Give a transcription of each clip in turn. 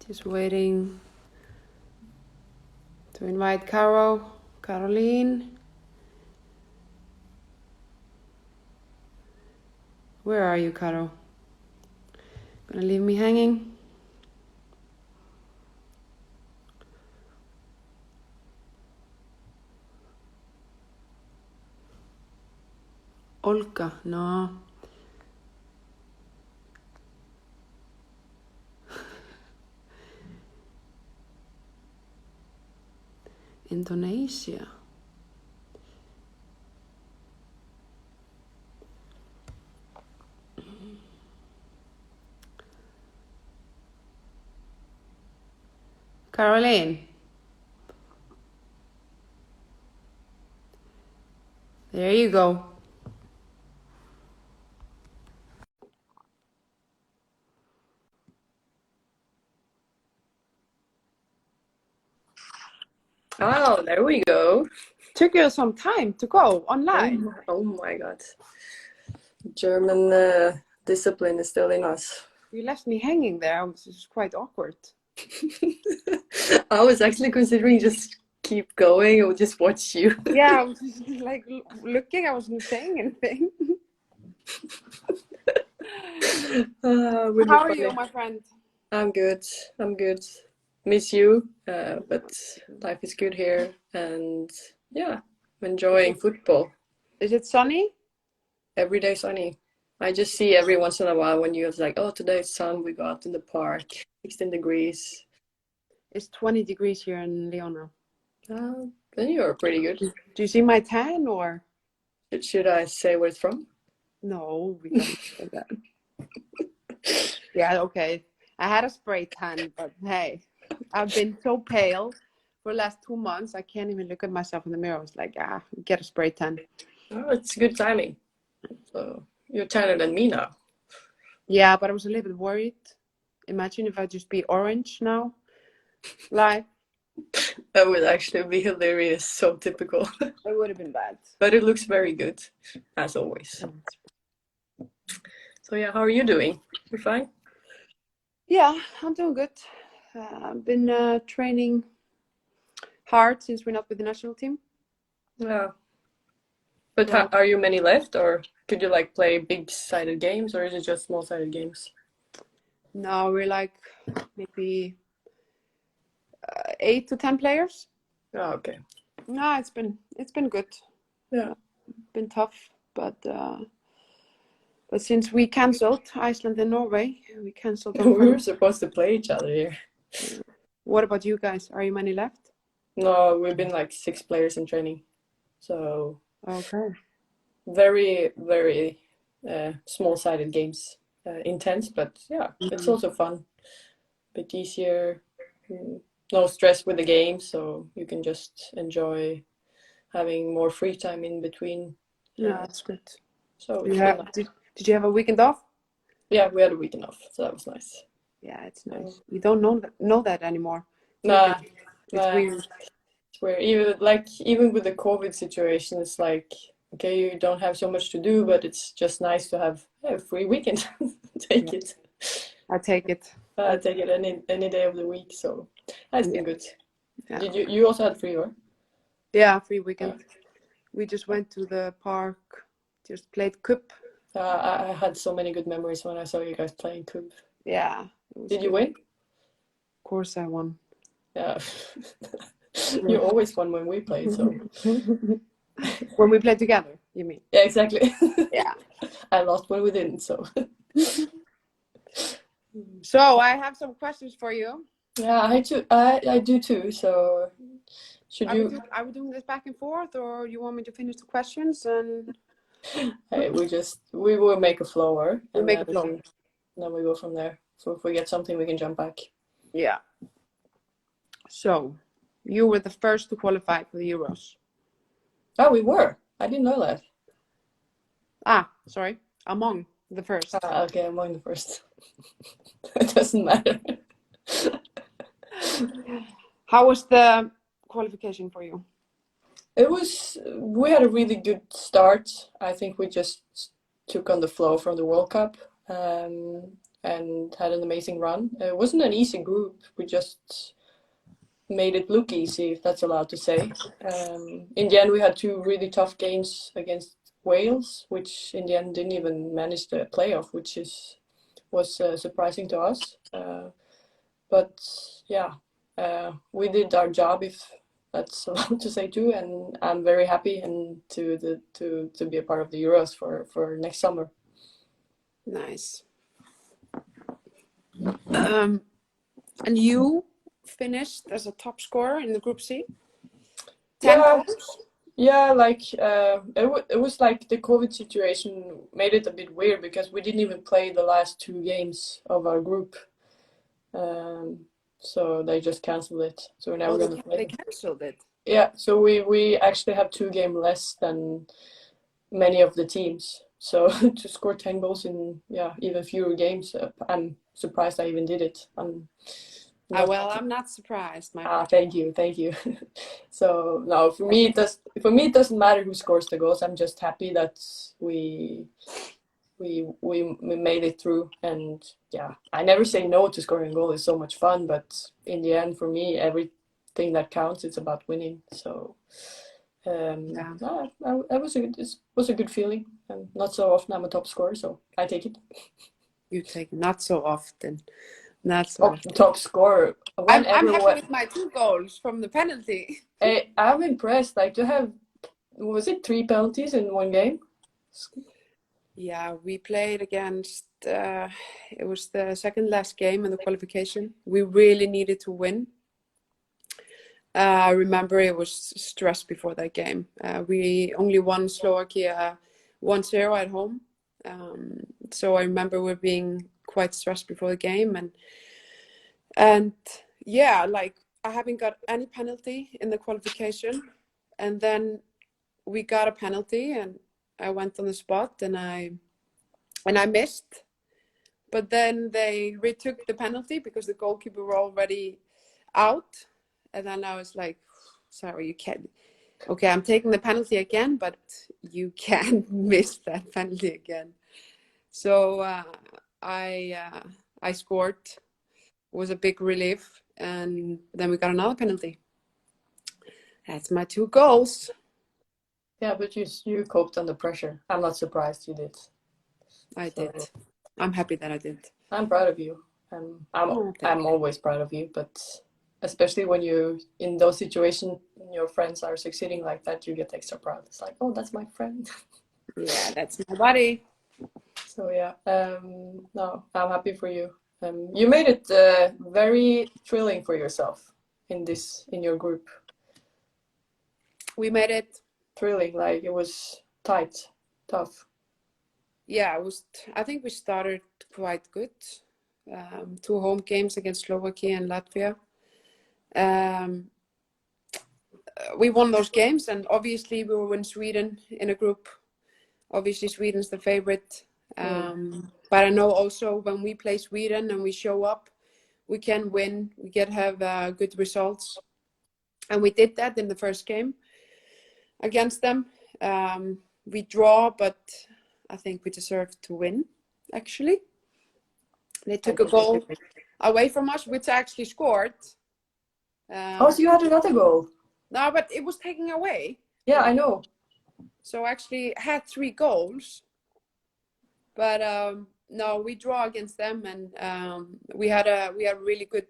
Just waiting to invite Caroline. Where are you, Caro? Gonna leave me hanging? Olga, no. Indonesia. Caroline. There you go. Oh, there we go. Took you some time to go online. Oh my God. German discipline is still in us. You left me hanging there. It was quite awkward. I was actually considering just keep going or just watch you. Yeah, I was just like looking. I wasn't saying anything. Really How are funny. you, my friend? I'm good. I'm good. Miss you, but life is good here, and yeah, I'm enjoying football. Is it sunny? Every day sunny. I just see every once in a while when you're like, oh, today's sun, we go out in the park, 16 degrees. It's 20 degrees here in Leona. Then you're pretty good. Do you see my tan or? Should I say where it's from? No, we don't say that. Yeah, okay. I had a spray tan, but hey, I've been so pale for the last 2 months. I can't even look at myself in the mirror. I was like, get a spray tan. Oh, it's good timing. So you're tanner than me now. Yeah, but I was a little bit worried. Imagine if I just be orange now. Like, That would actually be hilarious. So typical. it would have been bad. But it looks very good, as always. So yeah, how are you doing? You fine? Yeah, I'm doing good. I've been training hard since we're not with the national team. Yeah. But So, are you many left, or could you like play big-sided games, or is it just small-sided games? now we're like maybe 8 to 10 players. Oh, okay. No, it's been good. Yeah. Been tough, but since we cancelled Iceland and Norway, we cancelled We them. were supposed to play each other here. What about you guys? Are you many left? No, we've been like 6 players in training. So Okay. very, very small-sided games. Intense, but yeah, it's also fun. A bit easier. No stress with the game, so you can just enjoy having more free time in between. Yeah, that's good. So it's been nice. Did you have a weekend off? Yeah, we had a weekend off, so that was nice. Yeah, it's nice. You don't know that anymore. Nah, It's weird. It's weird. Even with the COVID situation, it's like, okay, you don't have so much to do, but it's just nice to have a free weekend. Take it. I take it. I take it any day of the week, so that's been good. Yeah. Did you also had free, or? Yeah, free weekend. We just went to the park, just played cup. I had so many good memories when I saw you guys playing cup. Yeah. Did you win? Of course I won. Yeah. You always won when we played, so. When we played together, you mean? Yeah, exactly. Yeah. I lost when we didn't, so. So I have some questions for you. Yeah, I do too. So should you? Are we doing this back and forth, or you want me to finish the questions and? Hey, we will make a flower. We'll make a flow. Then we go from there. So if we get something, we can jump back. Yeah. So, you were the first to qualify for the Euros. Oh, we were. I didn't know that. Sorry. Among the first. Okay, among the first. It doesn't matter. How was the qualification for you? We had a really good start. I think we just took on the flow from the World Cup. and had an amazing run. It wasn't an easy group. We just made it look easy, if that's allowed to say. In the end, we had two really tough games against Wales, which in the end didn't even manage the playoff, which was surprising to us. But yeah, we did our job, if that's allowed to say too, and I'm very happy and to be a part of the Euros for next summer. Nice. And you finished as a top scorer in the Group C. 10 goals. Yeah, like it was like the COVID situation made it a bit weird because we didn't even play the last two games of our group. So they just canceled it. So we're never going to play. They canceled it. Yeah, so we actually have 2 games less than many of the teams. So to score 10 goals in even fewer games, I'm surprised I even did it. I'm not surprised. Thank you. So no, for me it doesn't matter who scores the goals. I'm just happy that we made it through. And yeah, I never say no to scoring a goal. It's so much fun, but in the end, for me, everything that counts, it's about winning. So it was a good feeling, and not so often I'm a top scorer, so I take it. You take not so often. Not so often. Top scorer. I'm happy with my 2 goals from the penalty. I'm impressed. Like, to have, was it 3 penalties in one game? Yeah, we played against, it was the second last game in the qualification. We really needed to win. I remember it was stress before that game. We only won Slovakia 1-0 at home. So I remember we being quite stressed before the game. And yeah, like, I haven't got any penalty in the qualification. And then we got a penalty and I went on the spot and I missed. But then they retook the penalty because the goalkeeper were already out. And then I was like, sorry, you can't. Okay, I'm taking the penalty again, but you can't miss that penalty again. So I scored. It was a big relief. And then we got another penalty. That's my 2 goals. Yeah, but you coped under pressure. I'm not surprised you did. I did. I'm happy that I did. I'm proud of you. I'm always proud of you, but especially when you in those situations, your friends are succeeding like that, you get extra proud. It's like, oh, that's my friend. Yeah, that's my buddy. So yeah, no, I'm happy for you. You made it very thrilling for yourself in your group. We made it thrilling, like it was tight, tough. Yeah, it was. I think we started quite good. 2 home games against Slovakia and Latvia. We won those games, and obviously we were in Sweden in a group. Obviously, Sweden's the favorite. But I know also when we play Sweden and we show up, we can win. We can have good results, and we did that in the first game against them. We draw, but I think we deserved to win, actually. They took a goal away from us, which I actually scored. So you had another goal? No, but it was taken away. Yeah, I know. So I actually had 3 goals. But no, we draw against them, and we had a really good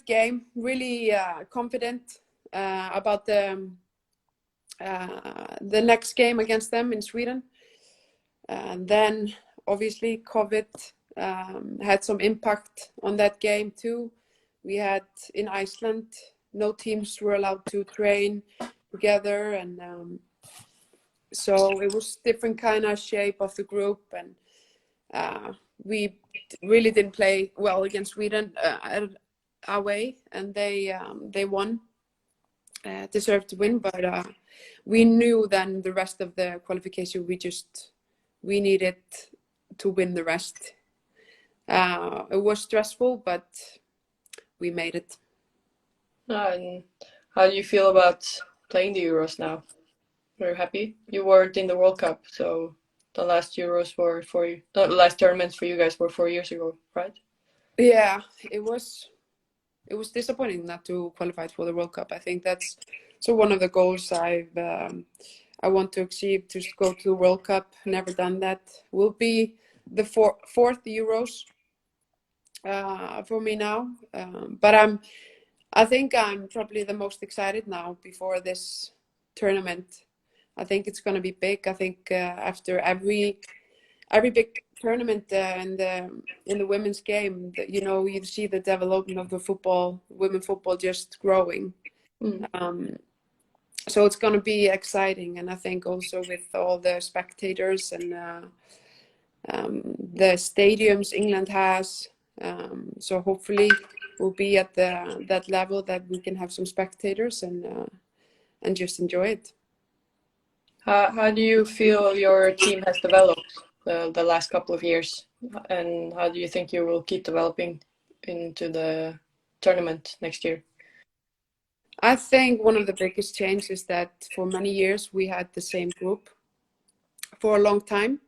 game. Really confident about the next game against them in Sweden. And then obviously COVID had some impact on that game too. We had in Iceland, no teams were allowed to train together, and so it was different kind of shape of the group, and we really didn't play well against Sweden away, and they won, deserved to win, but we knew then the rest of the qualification we needed to win the rest. It was stressful, but we made it. And how do you feel about playing the Euros now? Are you happy? You weren't in the World Cup, so the last Euros were for you. The last tournaments for you guys were 4 years ago, right? Yeah, it was disappointing not to qualify for the World Cup. I think that's one of the goals I want to achieve, to go to the World Cup. Never done that. Will be the fourth Euros for me now. But I think I'm probably the most excited now before this tournament. I think it's going to be big. I think after every big tournament in the women's game, you see the development of the women football just growing. So it's going to be exciting, and I think also with all the spectators and the stadiums England has. So hopefully we'll be at that level that we can have some spectators and just enjoy it. How do you feel your team has developed the last couple of years, and how do you think you will keep developing into the tournament next year? I think one of the biggest changes is that for many years we had the same group for a long time.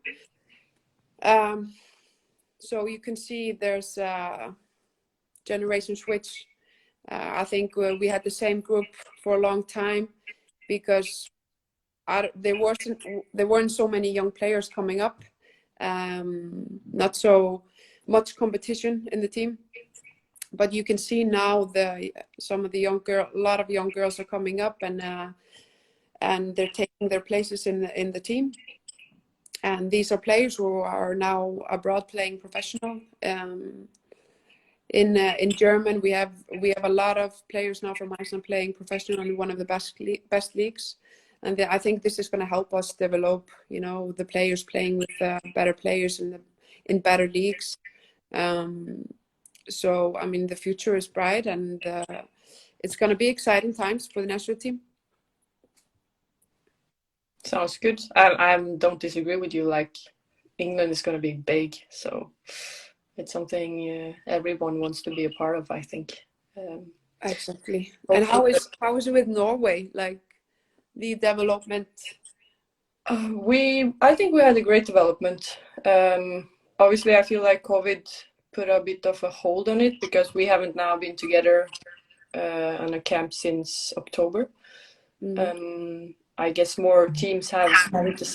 So you can see there's a generation switch. I think we had the same group for a long time because there weren't so many young players coming up, not so much competition in the team. But you can see now a lot of young girls are coming up, and they're taking their places in the team. And these are players who are now abroad playing professional. In German, we have a lot of players now from Iceland playing professional in one of the best leagues, and I think this is going to help us develop, the players playing with better players in better leagues. So I mean, the future is bright, and it's going to be exciting times for the national team. Sounds good. I don't disagree with you. Like, England is going to be big, so it's something everyone wants to be a part of, I think. Exactly. And how is it with Norway? Like the development? I think we had a great development. Obviously, I feel like COVID put a bit of a hold on it because we haven't now been together on a camp since October. I guess more teams have started the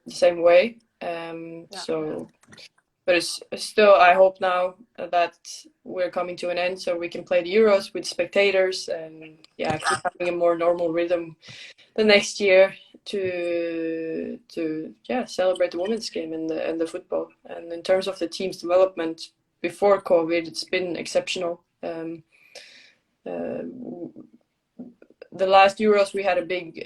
same way. So, but it's still, I hope now that we're coming to an end so we can play the Euros with spectators and keep having a more normal rhythm the next year to celebrate the women's game and the football. And in terms of the team's development before COVID, it's been exceptional. The last Euros we had a big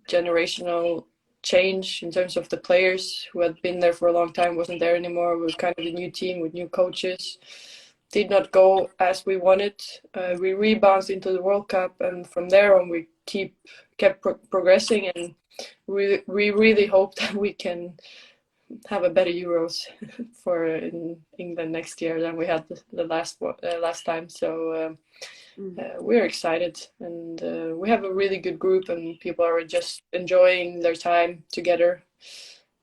generational change in terms of the players who had been there for a long time wasn't there anymore. We were kind of a new team with new coaches. Did not go as we wanted. We rebounded into the World Cup, and from there on we kept progressing, and we really hope that we can have a better Euros in England next year than we had the last time. So we're excited, and we have a really good group, and people are just enjoying their time together,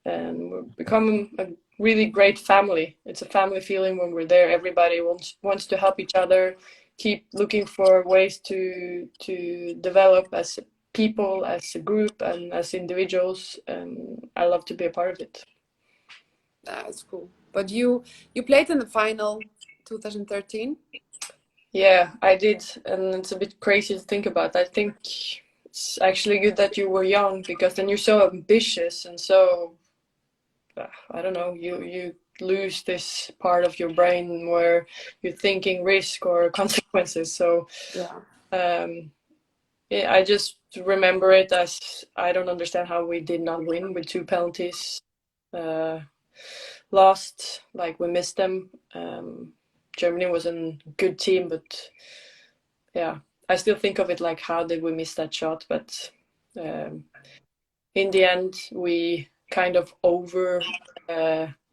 and we're becoming a really great family. It's a family feeling when we're there. Everybody wants to help each other, keep looking for ways to develop as people, as a group, and as individuals, and I love to be a part of it. That's cool. But you played in the final 2013? Yeah, I did, and it's a bit crazy to think about. I think it's actually good that you were young, because then you're so ambitious and so, I don't know, you lose this part of your brain where you're thinking risk or consequences. So I just remember it as, I don't understand how we did not win with 2 penalties. Lost, like we missed them. Germany was a good team, but I still think of it like, how did we miss that shot? But in the end, we kind of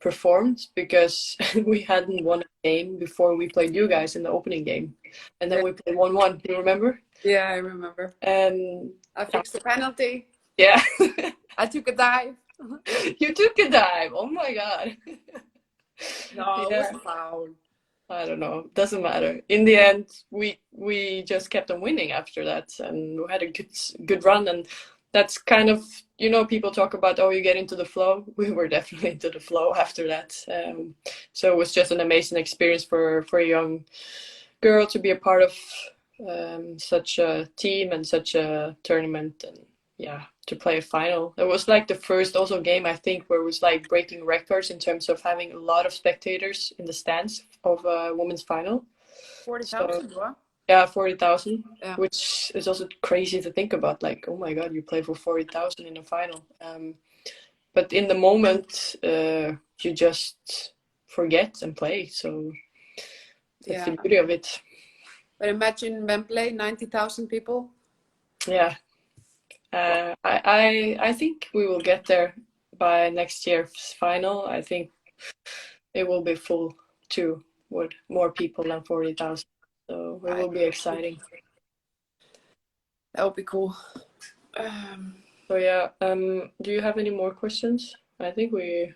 performed because we hadn't won a game before we played you guys in the opening game, and then we played 1-1. Do you remember? Yeah, I remember. And I fixed the penalty. Yeah. I took a dive. You took a dive. Oh my god. No, it Yeah. was a foul. I don't know. Doesn't matter. In the end, we just kept on winning after that, and we had a good run. And that's kind of, people talk about, oh, you get into the flow. We were definitely into the flow after that. So it was just an amazing experience for a young girl to be a part of such a team and such a tournament, and yeah, to play a final. It was like the first also game, I think, where it was like breaking records in terms of having a lot of spectators in the stands of a women's final. 40,000, So what? yeah, 40,000, Yeah. which is also crazy to think about. Like, oh my god, you play for 40,000 in a final. But in the moment, you just forget and play. So that's the beauty of it. But imagine Wembley, 90,000 people. Yeah. I think we will get there by next year's final. I think it will be full too, with more people than 40,000. So it will be exciting. That would be cool. So yeah, do you have any more questions? I think we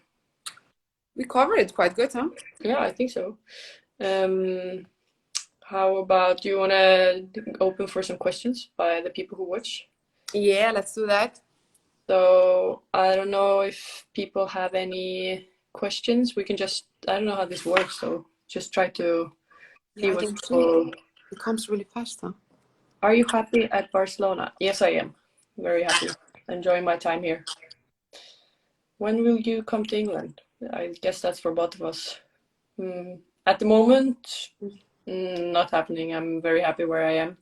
covered it quite good, huh? Yeah, I think so. How about, do you want to open for some questions by the people who watch? Yeah, let's do that. So I don't know if people have any questions. We can just, I don't know how this works, so just try to see what people... It comes really fast, huh? Are you happy at Barcelona? Yes, I am. Very happy. Enjoying my time here. When will you come to England? I guess that's for both of us. At the moment, not happening. I'm very happy where I am.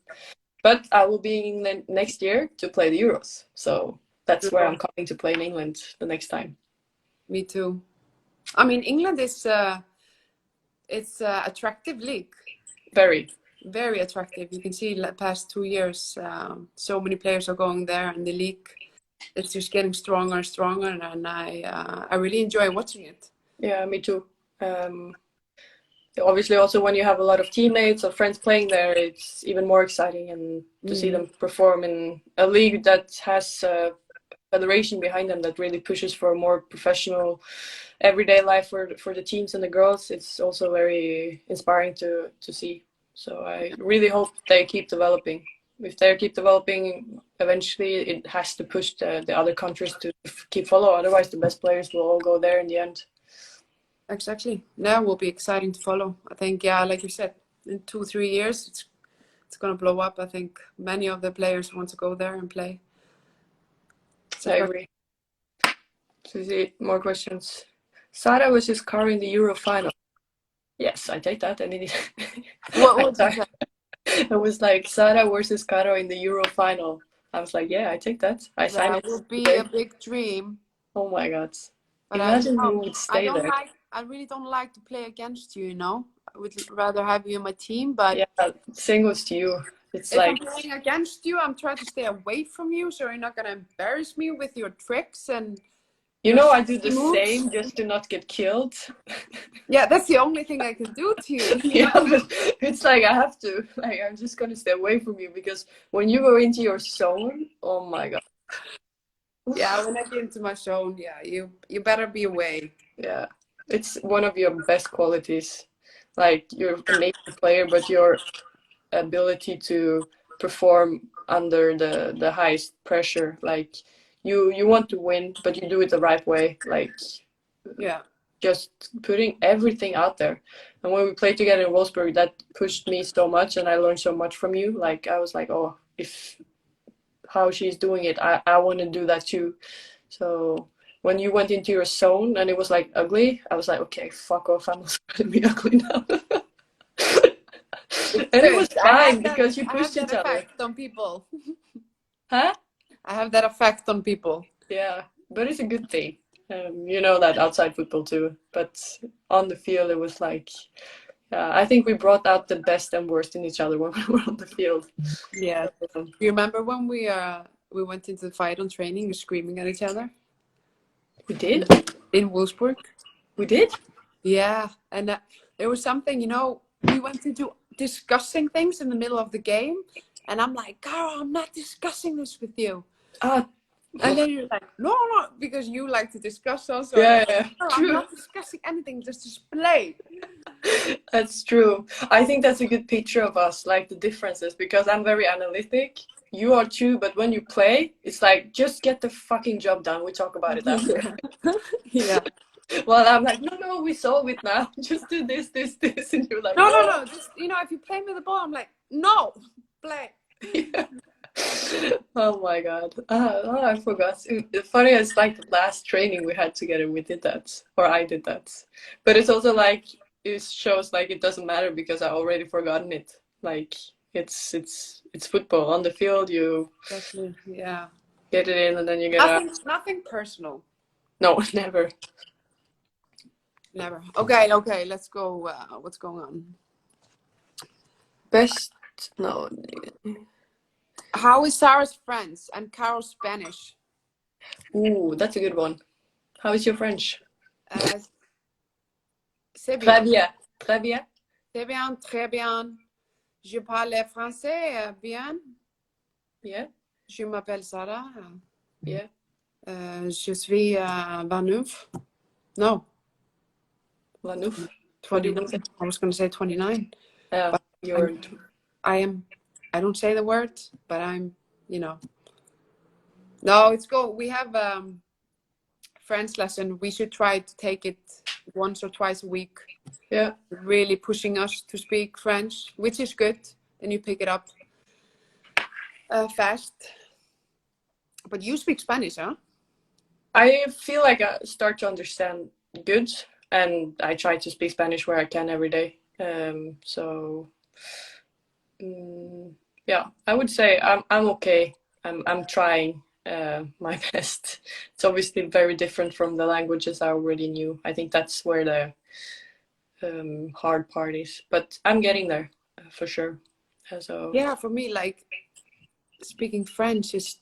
But I will be in England next year to play the Euros. So that's where I'm coming to play in England the next time. Me too. I mean, England is it's an attractive league. Very. Very attractive. You can see the past 2 years, so many players are going there, and the league it's just getting stronger and stronger, and I really enjoy watching it. Yeah, me too. Obviously, also when you have a lot of teammates or friends playing there, it's even more exciting, and to see them perform in a league that has a federation behind them that really pushes for a more professional everyday life for the teams and the girls. It's also very inspiring to see. So I really hope they keep developing. If they keep developing, eventually it has to push the other countries to keep follow. Otherwise, the best players will all go there in the end. Exactly. That will be exciting to follow. I think, yeah, like you said, in 2-3 years, it's gonna blow up. I think many of the players want to go there and play. I agree. So see more questions. Sara versus Sara in the Euro final. Yes, I take that. What did you say? It was like Sara versus Sara in the Euro final. I was like, yeah, I take that. I sign it. That would be a big dream. Oh my god. But imagine you would stay there. I really don't like to play against you, I would rather have you in my team, but yeah, same goes to you. It's if like, I'm playing against you, I'm trying to stay away from you so you're not gonna embarrass me with your tricks and I do the same just to not get killed. Yeah, that's the only thing I can do to you. Yeah, but it's like I have to. Like, I'm just gonna stay away from you, because when you go into your zone, oh my god. Yeah, when I get into my zone, yeah, you better be away. Yeah, it's one of your best qualities. Like, you're an amazing player, but your ability to perform under the highest pressure, like you want to win, but you do it the right way. Like, yeah, just putting everything out there. And when we played together in Wolfsburg, that pushed me so much, and I learned so much from you. Like, I was like, oh, if how she's doing it, I want to do that too. So when you went into your zone and it was like ugly, I was like, okay, fuck off, I'm not going to be ugly now. And it was fine because you pushed each other. I have that effect on people. Huh? I have that effect on people. Yeah, but it's a good thing. You know that outside football too, but on the field it was like, I think we brought out the best and worst in each other when we were on the field. Yeah. Do you remember when we went into the fight on training, screaming at each other? We did? In Wolfsburg. We did? Yeah, and there was something, we went into discussing things in the middle of the game, and I'm like, Carl, I'm not discussing this with you. And then you're like, no, because you like to discuss also. Yeah, No, I'm true. not discussing anything, just play. That's true. I think that's a good picture of us, like the differences, because I'm very analytic. You are too, but when you play, it's like, just get the fucking job done. We talk about it after. Yeah. Well, I'm like, no, we solve it now. Just do this. And you're like, No. Just, if you play me the ball, I'm like, no, play. Yeah. Oh my god. I forgot. It's funny, it's like the last training we had together, we did that. Or I did that. But it's also like, it shows like it doesn't matter because I already forgotten it. Like, it's football. On the field, you Exactly. Yeah. get it in and then you get out. Nothing personal. No, never. Never. Okay, let's go. What's going on? Best, no. How is Sarah's French and Carol's Spanish? Ooh, that's a good one. How is your French? C'est Très bien. bien. Très bien. C'est bien, très bien. Je parle français bien. Yeah. Je m'appelle Sara. Yeah. Je suis 29. No. 29. 29. I was going to say 29. Yeah, But you're... I don't say the word, but I'm, No, it's go. We have French lesson. We should try to take it once or twice a week. Yeah. Really pushing us to speak French, which is good. Then you pick it up fast. But you speak Spanish, huh? I feel like I start to understand good, and I try to speak Spanish where I can every day. Yeah, I would say I'm okay. I'm trying my best. It's obviously very different from the languages I already knew. I think that's where the hard part is, but I'm getting there for sure. So yeah, for me, like speaking French is,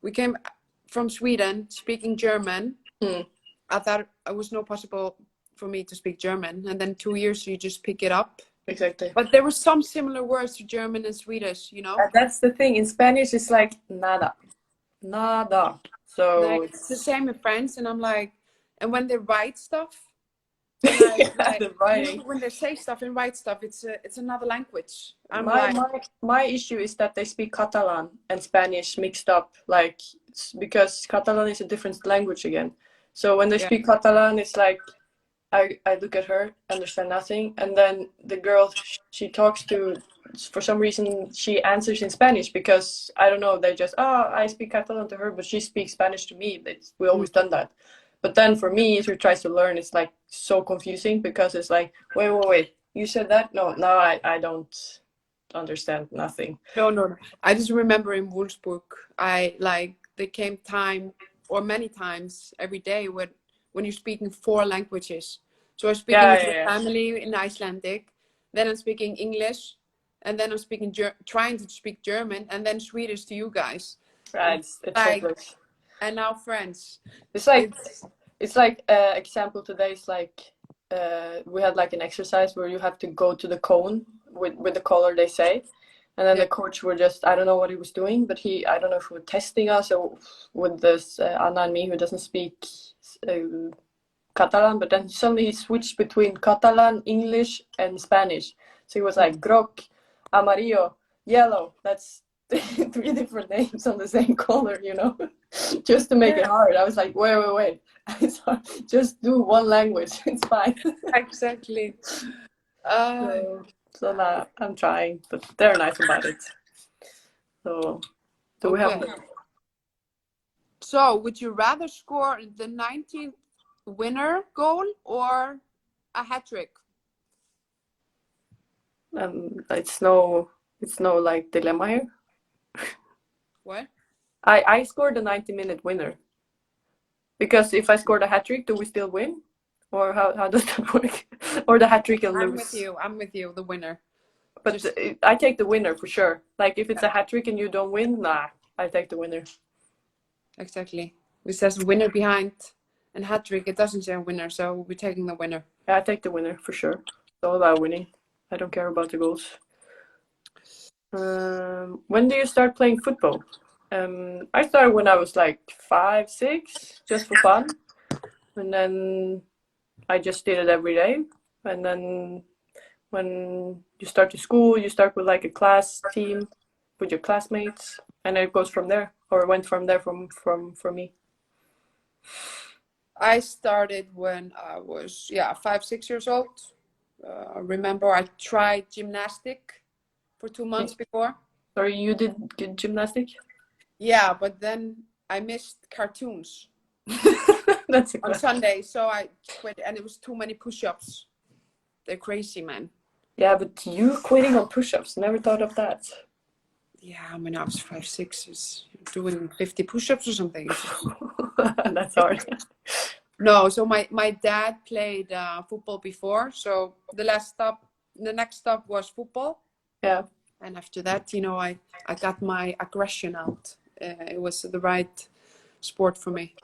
we came from Sweden speaking German. I thought it was not possible for me to speak German, and then 2 years you just pick it up. Exactly. But there were some similar words to German and Swedish, That's the thing. In Spanish, it's like nada. So like, it's the same in French, and I'm like, and when they write stuff, the writing. when they say stuff and write stuff, it's another language. My issue is that they speak Catalan and Spanish mixed up, like, because Catalan is a different language again. So when they speak Catalan, it's like I look at her, understand nothing, and then the girl she talks to, for some reason she answers in Spanish, because I don't know, they just I speak Catalan to her, but she speaks Spanish to me. We always done that. But then for me, who tries to learn, it's like so confusing, because it's like, wait, you said that? No, I don't understand nothing. No. I just remember in Wolfsburg, there came time, or many times every day, when you're speaking 4 languages. So I'm speaking with my family in Icelandic, then I'm speaking English, and then I'm speaking trying to speak German, and then Swedish to you guys. Right, it's like, hopeless. And now French. It's like example today is like we had like an exercise where you have to go to the cone with the color they say, and then the coach were just, I don't know what he was doing, but I don't know if he was testing us or with this Anna and me who doesn't speak Catalan, but then suddenly he switched between Catalan, English, and Spanish. So he was like groc, amarillo, yellow. That's 3 different names on the same color, just to make it hard. I was like, wait. Just do one language. It's fine. Exactly. So now I'm trying, but they're nice about it. So do we have... So would you rather score the 19th winner goal or a hat trick? It's no like dilemma here. What? I scored the 90-minute winner, because if I scored a hat trick, do we still win, or how does that work? Or the hat trick will lose? I'm with you, the winner. But I take the winner for sure. Like if it's a hat trick and you don't win, nah, I take the winner. Exactly. It says winner behind, and hat trick, it doesn't say winner, so we're taking the winner. Yeah, I take the winner for sure. It's all about winning. I don't care about the goals. When do you start playing football? I started when I was like 5, 6, just for fun. And then I just did it every day. And then when you start to school, you start with like a class team with your classmates, and it goes from there, or it went from there for me. I started when I was 5, 6 years old. Remember, I tried gymnastic for 2 months before. Sorry, you did gymnastic? Yeah, but then I missed cartoons That's on Sunday, so I quit, and it was too many push-ups. They're crazy, man. Yeah, but you quitting on push-ups, never thought of that. Yeah, I mean, I was 5, 6, is doing 50 push-ups or something. That's hard. No, so my dad played football before, so the next stop was football. Yeah. And after that, I got my aggression out. It was the right sport for me.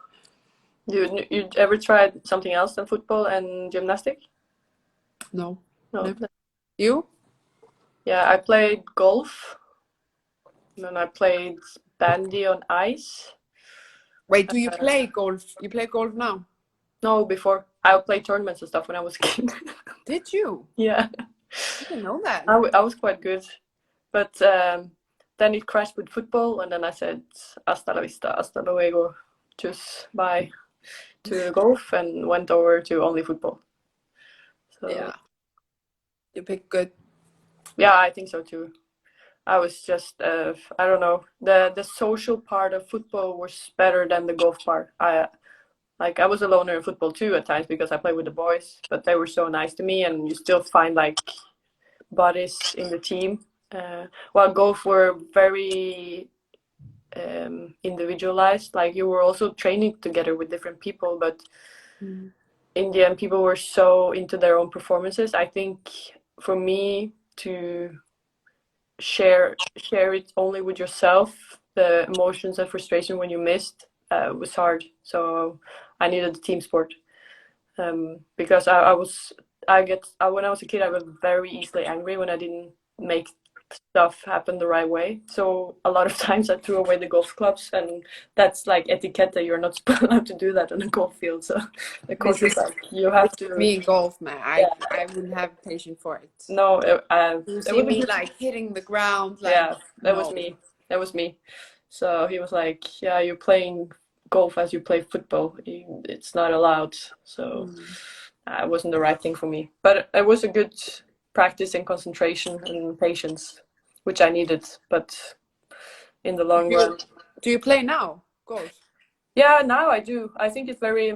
You ever tried something else than football and gymnastic? No. No. Never. You? Yeah, I played golf. And then I played bandy on ice. Wait, do you play golf? You play golf now? No, before. I played tournaments and stuff when I was a kid. Did you? Yeah. I didn't know that. I was quite good. But then it crashed with football, and then I said, hasta la vista, hasta luego. Just bye to golf, and went over to only football. So, yeah. You picked good. Yeah, I think so too. I was just, I don't know, the social part of football was better than the golf part. I was a loner in football too at times because I played with the boys, but they were so nice to me, and you still find like buddies in the team. While golf were very individualized, like you were also training together with different people, but in the end, people were so into their own performances. I think for me to share it only with yourself, the emotions and frustration when you missed was hard. So I needed a team sport because when I was a kid, I was very easily angry when I didn't make stuff happen the right way. So a lot of times I threw away the golf clubs, and that's like etiquette. You're not allowed to do that on a golf field. So the coach was like, "You have to." Me golf, man. I wouldn't have patience for it. No, You see me like hitting the ground. Like, yeah, that no. was me. That was me. So he was like, "Yeah, you're playing golf as you play football. It's not allowed." So it wasn't the right thing for me. But it was a good practice in concentration and patience, which I needed. But in the long run, do you play now golf? yeah, now I do. I think it's very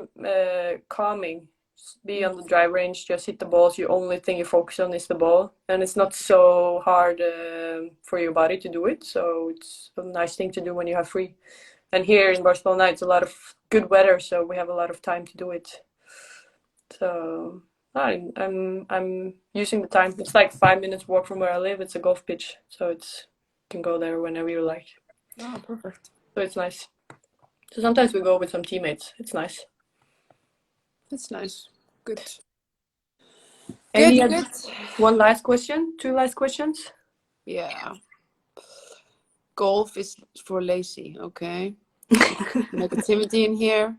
calming. Be on the drive range, just hit the balls. The only thing you focus on is the ball, and it's not so hard for your body to do it. So it's a nice thing to do when you have free. And here in Barcelona, it's a lot of good weather, so we have a lot of time to do it. So I'm using the time. It's like 5 minutes walk from where I live. It's a golf pitch, so you can go there whenever you like. Oh, perfect. So it's nice. So sometimes we go with some teammates. It's nice. That's nice. Good. Good. One last question? 2 last questions? Yeah. Golf is for lazy, okay? Negativity in here.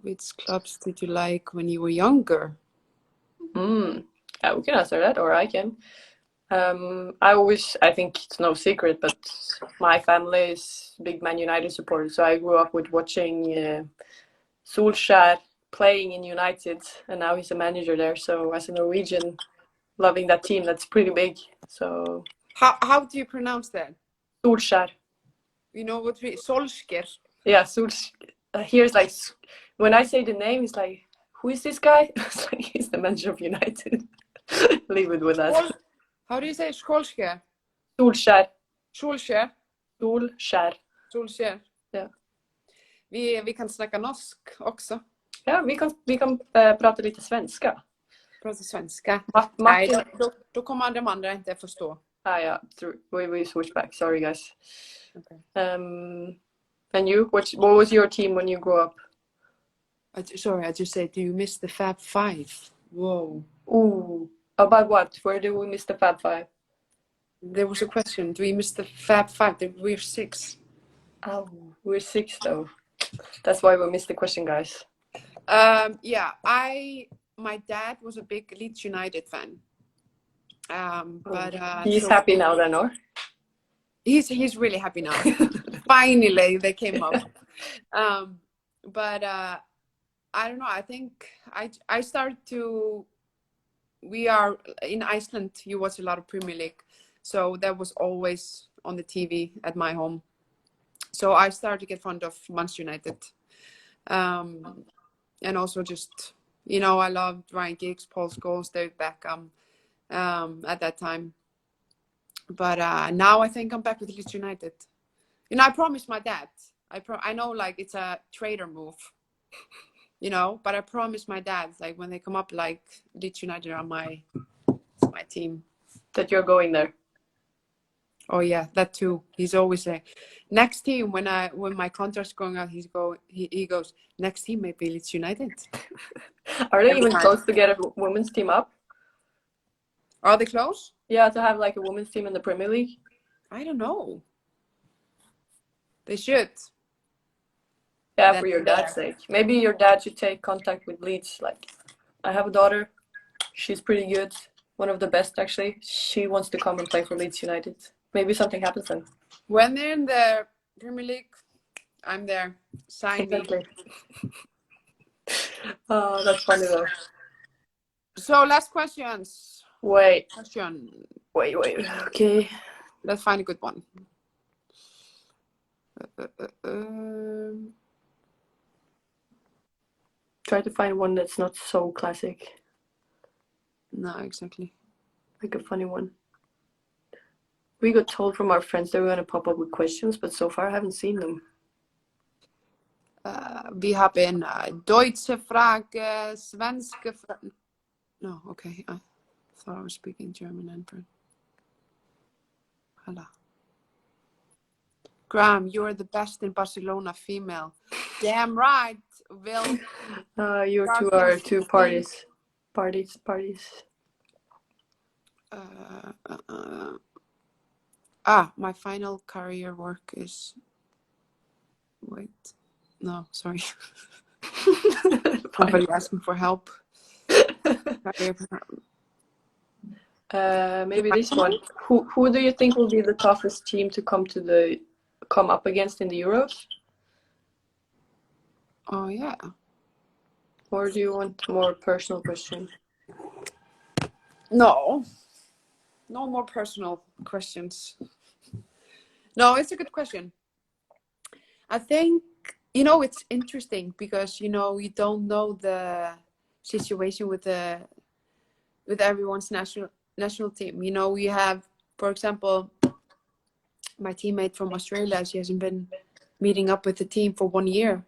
Which clubs did you like when you were younger? Yeah, we can answer that, or I can. I think it's no secret, but my family is big Man United supporters. So I grew up with watching Solskjaer playing in United, and now he's a manager there. So as a Norwegian, loving that team, that's pretty big. So how do you pronounce that? Solskjaer. You know what Solskjaer? Yeah, Solskjaer. Here's like when I say the name, he's like, who is this guy? It's like he's the manager of United. Leave it with that. How do you say Solskjaer? Solskjaer. Solskjaer. Solskjaer. Solskjaer. Ja. Vi kan snacka norsk också. Ja, vi kan prata lite svenska. Prata svenska. Martin. Nej, då kommer de andra inte förstå. Yeah, we switch back. Sorry, guys. Okay. And you? What was your team when you grew up? Sorry, I just said, do you miss the Fab Five? Whoa. Ooh. About what? Where do we miss the Fab Five? There was a question. Do we miss the Fab Five? We're 6. Oh, we're 6 though. That's why we missed the question, guys. Yeah, my dad was a big Leeds United fan. But he's happy now then, or? He's really happy now. Finally, they came up. But I don't know. I think I started to. We are in Iceland. You watch a lot of Premier League, so that was always on the TV at my home. So I started to get fond of Manchester United, and also just I loved Ryan Giggs, Paul Scholes, David Beckham at that time. But now I think I'm back with Leeds United. I promised my dad. I know like it's a traitor move, but I promised my dad like when they come up like Leeds United are my team. That you're going there. Oh yeah, that too. He's always saying, next team when my contract's going out, he goes, next team may be Leeds United. Are they even close to get a women's team up? Are they close? Yeah, to have like a women's team in the Premier League. I don't know. They should. Yeah, for your dad's sake. Maybe your dad should take contact with Leeds. Like, I have a daughter. She's pretty good. One of the best, actually. She wants to come and play for Leeds United. Maybe something happens then. When they're in the Premier League, I'm there. Sign me. Oh, that's funny though. So last questions. Wait. Question. Wait. Okay. Let's find a good one. Try to find one that's not so classic. No, exactly. Like a funny one. We got told from our friends they were going to pop up with questions, but so far I haven't seen them. We haben Deutsche Frage, Svenske Frage. No, okay. I thought I was speaking German and French. Hello. Graham, you're the best in Barcelona female. Damn right, Will. You two are two parties. Parties. My final career work is. Wait. No, sorry. Somebody asking for help. Maybe this one. Who do you think will be the toughest team to come up against in the Euros? Oh yeah. Or do you want a more personal question? No more personal questions. No, it's a good question. I think it's interesting because you don't know the situation with everyone's national team. We have, for example, my teammate from Australia. She hasn't been meeting up with the team for 1 year.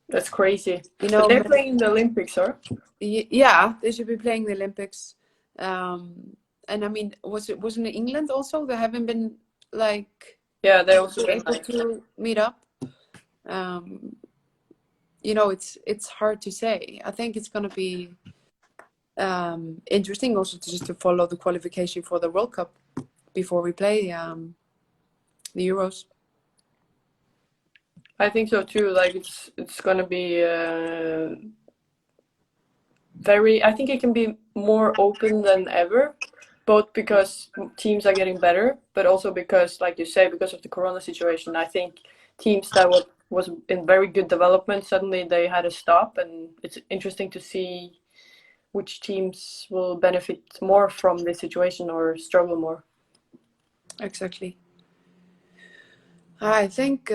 That's crazy. But they're playing the Olympics, or? Yeah, they should be playing the Olympics. And I mean, wasn't it England also? They haven't been like. Yeah, they also been able to meet up. It's hard to say. I think it's gonna be interesting also just to follow the qualification for the World Cup before we play the Euros. I think so too. Like it's gonna be I think it can be more open than ever, both because teams are getting better, but also because, like you say, because of the Corona situation. I think teams that was in very good development, suddenly they had to stop, and it's interesting to see which teams will benefit more from this situation or struggle more. Exactly. I think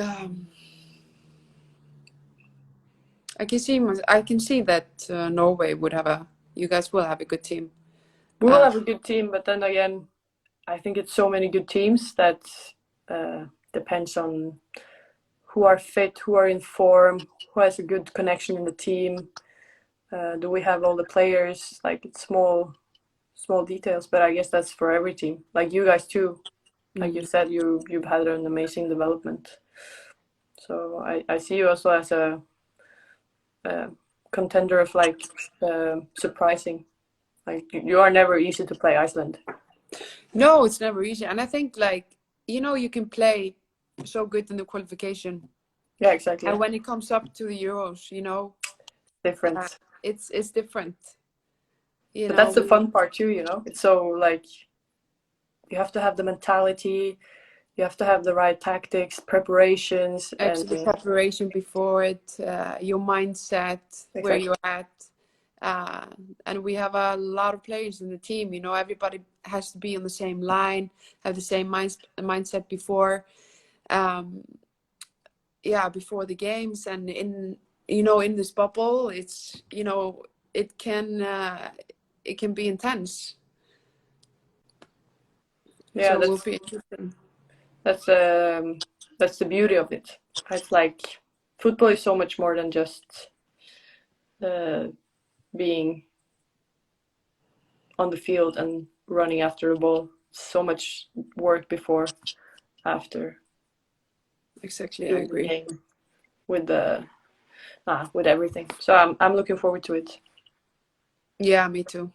I can see that Norway would have you guys will have a good team. We will have a good team, but then again, I think it's so many good teams that depends on who are fit, who are in form, who has a good connection in the team. Do we have all the players? Like, it's small details, but I guess that's for every team. Like you guys too. Like you said, you've had an amazing development. So I see you also as a contender of like surprising. Like you are never easy to play Iceland. No, it's never easy. And I think, like, you can play so good in the qualification. Yeah, exactly. And when it comes up to the Euros, Different. It's different. But that's the fun part too, It's so like you have to have the mentality, you have to have the right tactics, preparations, Actually, and preparation before it, your mindset, where exactly. you're at. And we have a lot of players in the team. Everybody has to be on the same line, have the same mindset before, before the games. And in this bubble, it's it can be intense. Yeah, so it will be interesting. that's the beauty of it. It's like football is so much more than just being on the field and running after the ball. So much work before, after. Exactly, I Doing the agree. game with everything. So I'm looking forward to it. Yeah, me too.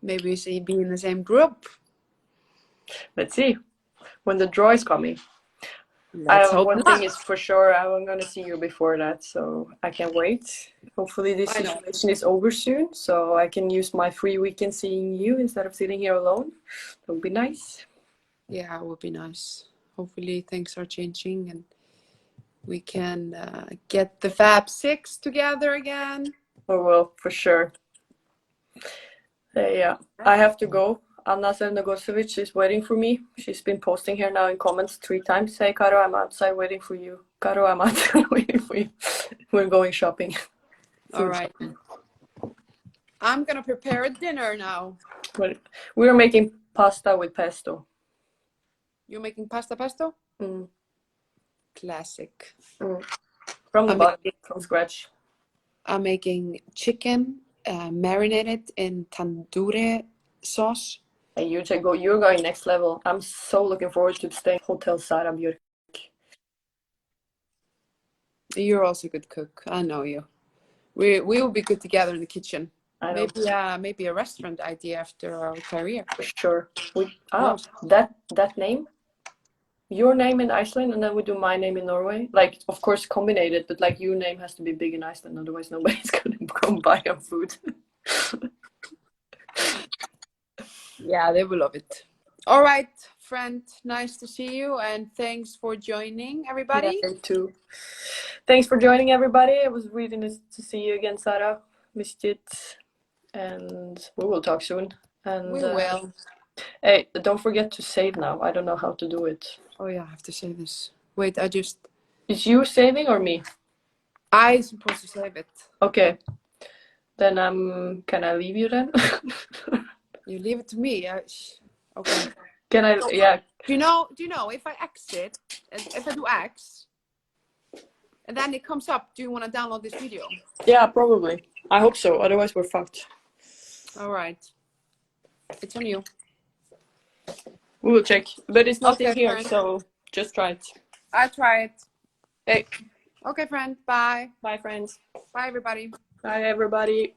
Maybe we be in the same group. Let's see when the draw is coming. Let's hope one not. thing is for sure, I'm gonna see you before that, so I can't wait. Hopefully this situation is over soon, so I can use my free weekend seeing you instead of sitting here alone. That would be nice. Yeah, it would be nice. Hopefully things are changing and we can get the Fab Six together again. Oh well, for sure. Yeah, I have to go. Anna Sernegosevic is waiting for me. She's been posting here now in comments 3 times. Say, Karo, I'm outside waiting for you. Karo, I'm outside waiting for you. We're going shopping. All right. I'm gonna prepare a dinner now. We're making pasta with pesto. You're making pasta pesto? Mm. Classic. From the bottom, from scratch. I'm making chicken marinated in tandoori sauce. And you're going next level. I'm so looking forward to staying Hotel Sara Björk. You're also a good cook. I know you. We will be good together in the kitchen. I know. Maybe a restaurant idea after our career. For sure. That name? Your name in Iceland, and then we do my name in Norway. Like, of course, combined, but like your name has to be big in Iceland, otherwise nobody's gonna come buy your food. Yeah, they will love it. All right, friend. Nice to see you, and thanks for joining, everybody. Yeah, me too. Thanks for joining, everybody. It was really nice to see you again, Sara. Missed it, and we will talk soon. And We will. Hey, don't forget to save now. I don't know how to do it. Oh yeah, I have to save this. Wait, Is you saving or me? I'm supposed to save it. Okay. Then can I leave you then? You leave it to me. Okay. Can I? Yeah. Do you know if I exit, if I do X, and then it comes up, do you want to download this video? Yeah, probably. I hope so. Otherwise, we're fucked. All right. It's on you. We will check, but it's not in here, friend. so just try it. I try it. Hey. Okay, friend. Bye. Bye, friends. Bye, everybody. Bye, everybody.